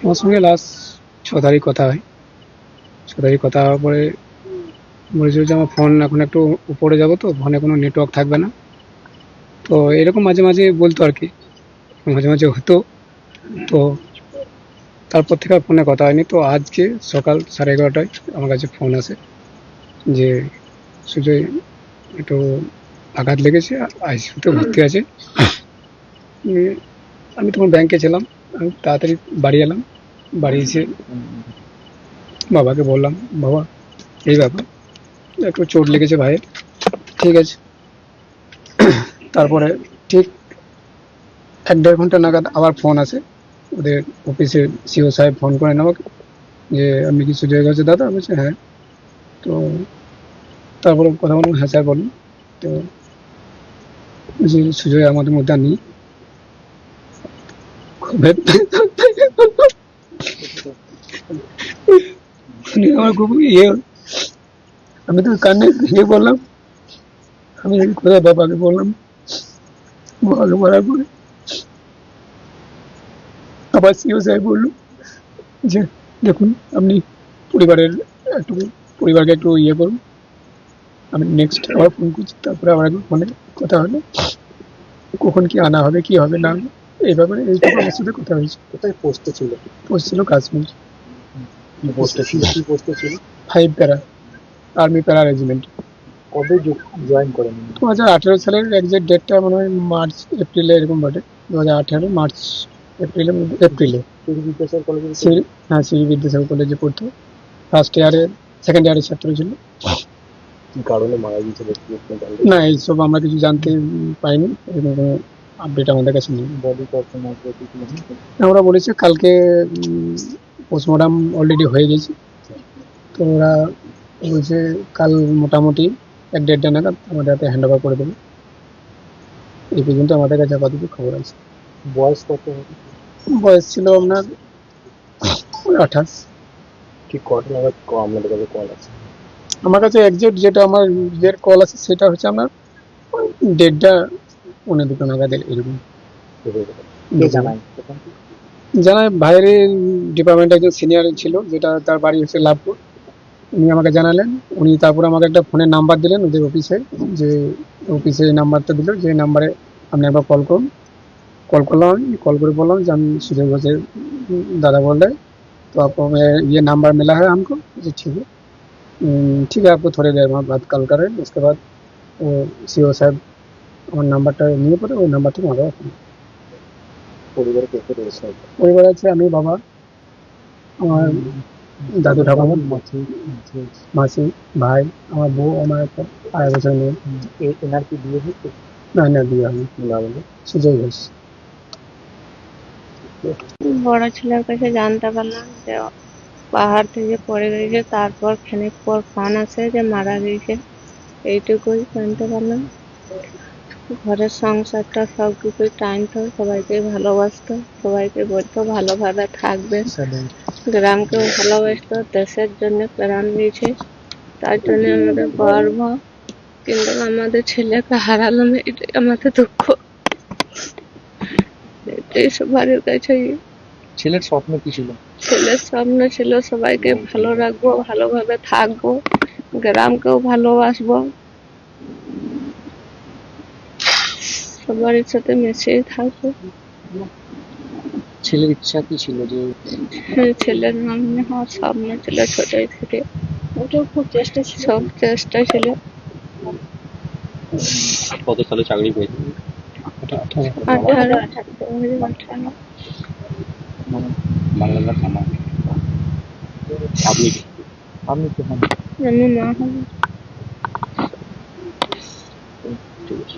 আমার সঙ্গে লাস্ট 6 তারিখ কথা হয়। 6 তারিখ কথা হওয়ার পরে বলেছিল যে আমার ফোন এখন একটু উপরে যাবো, তো ফোনে কোনো নেটওয়ার্ক থাকবে না। তো এরকম মাঝে মাঝে বলতো আর কি, মাঝে মাঝে হতো। তো তারপর থেকে আর ফোনে কথা হয়নি। তো আজকে সকাল 11:30টায় আমার কাছে ফোন আসে যে সুজয় একটু আঘাত লেগেছে, আইসিইউতে ভর্তি আছে। উম, আমি তখন ব্যাংকে ছিলাম। আমি তাড়াতাড়ি বাড়ি এলাম। বাড়ি এসে বাবাকে বললাম, বাবা এই ব্যাপার, একটু চোট লেগেছে ভাইয়ের। ঠিক আছে। তারপরে ঠিক 1-1.5 ঘন্টা নাগাদ আবার ফোন আসে ওদের অফিসে। সিও সাহেব ফোন করেন আমাকে যে আপনি কি সুজয় ঘোষের দাদা? বলছে হ্যাঁ। তো তারপরে কথা বললাম, হ্যাঁ স্যার বলুন। তো বলছি সুজয় আমাদের মধ্যে আর নেই। উনি আমার খুব আমি তো কান্নায় ভেঙে পড়লাম। আমি কোথায় বাবাকে বললাম। বাবাকে বলার পরে আবার সিও সাহেব বললো যে দেখুন আপনি পরিবারের একটু পরিবারকে একটু করুন। আমি নেক্সট আবার ফোন করছি। তারপরে আবার একবার ফোনে কথা হলো, কখন কি আনা হবে কি হবে না হবে এই ব্যাপারে এইটুকু আমার সাথে কথা হয়েছে। কোথায় পোস্টে ছিল? পোস্ট ছিল কাশ্মীর। কি পোস্টে ছিল? কি পোস্টে ছিল? 5 প্যারা, আর্মি প্যারা রেজিমেন্ট। কবে জয়েন করেন? 2018 সালের এক্সাক্ট ডেটটা মনে হয় মার্চ এপ্রিলে এরকম বটে। 2018 মার্চ এপ্রিলের মধ্যে, এপ্রিলে। সিরি বিদ্যাসাগর কলেজে? হ্যাঁ, সিবি বিদ্যাসাগর কলেজে পড়তো। ফার্স্ট ইয়ারে, সেকেন্ড ইয়ারের ছাত্র ছিল। কি কারণে মারা গিয়েছে ব্যক্তি? না, এইসব আমরা কিছু জানতে পাইনি। এরকম কোনো আপডেট আমাদের কাছে নেই। বডি কখন আসবে? ওরা বলেছে কালকে পোস্টমর্টম অলরেডি হয়ে গেছে। তো ওরা বলছে কাল মোটামুটি 1-1.5 নাগাদ আমাদের হাতে হ্যান্ড ওভার করে দেবে। এই পর্যন্ত আমাদের কাছে আপাতত খবর আছে। বয়স কত হবে? বয়স ছিল আপনার 28। ঠিক কটা নাগাদ আপনাদের কাছে কল আছে? আমার কাছে একজ্যাক্ট যেটা আমার নিজের কল আছে সেটা হচ্ছে আপনার 1:30-1:45 নাগাদ এরকম কে জানায়? জানায় বাইরে ডিপার্টমেন্টে একজন সিনিয়র ছিল, যেটা তার বাড়ি হচ্ছে লাভপুর। উনি আমাকে জানালেন। উনি তারপর আমাকে একটা ফোনের নাম্বার দিলেন ওদের অফিসে, যে অফিসে নাম্বারটা দিল, যে নাম্বারে আপনি একবার কল করুন। कॉल करला, कॉल করে বললাম যে আমি সুজয় ঘোষের दादा बोल रहे। तो आपको मैं ये नंबर मिला है हमको। जी ठीक है। ठीक है, आपको थोड़ी देर में बात कॉल करें। उसके बाद वो सीओ साहब আমার নাম্বারটা নিয়ে পরে ওই নাম্বার থেকে আমাকে ফোন। পরিবারে কে কে রয়েছে? পরিবার আছে আমি, বাবা, আমার দাদু ঠাকুমা, মাসি, ভাই, আমার বউ, আমার একটা 2.5 বছর মেয়ে। এনার কি বিয়ে হয়েছে? না না, বিয়ে হয়নি। না বলে? সুজয় ঘোষ। বড় ছেলের কাছে জানতে পারলাম যে পাহাড় থেকে পড়ে গেছে, তারপর খানিক পর ফোন আসে যে মারা গেছে। এইটুকুই জানতে পারলাম। ঘরের সংসারটা সব কিছুই টানতো, সবাইকে ভালোবাসতো, সবাইকে বলতো ভালোভাবে থাকবে। গ্রামকেও ভালোবাসতো, দেশের জন্য প্রাণ দিয়েছে, তার জন্য আমাদের গর্ব। কিন্তু আমাদের ছেলেকে হারালাম, এটাই আমাদের দুঃখ। এটাই সবার কাছে। ছেলের স্বপ্ন কি ছিল? ছেলের স্বপ্ন ছিল সবাইকে ভালো রাখবো, ভালোভাবে থাকবো, গ্রামকেও ভালোবাসবো, সবার সাথে মিশে থাকবো। ছেলের ইচ্ছা কি ছিল? যে ছেলের নাম হওয়ার স্বপ্ন ছিল ছোটই থেকে। ওটাও খুব চেষ্টা ছিল, সব চেষ্টা ছিল। কত সালে চাকরি পেয়েছে? 2018। বাংলাদেশ আমার। আপনি আপনি কি হন? আমি মা হব। ঠিক আছে।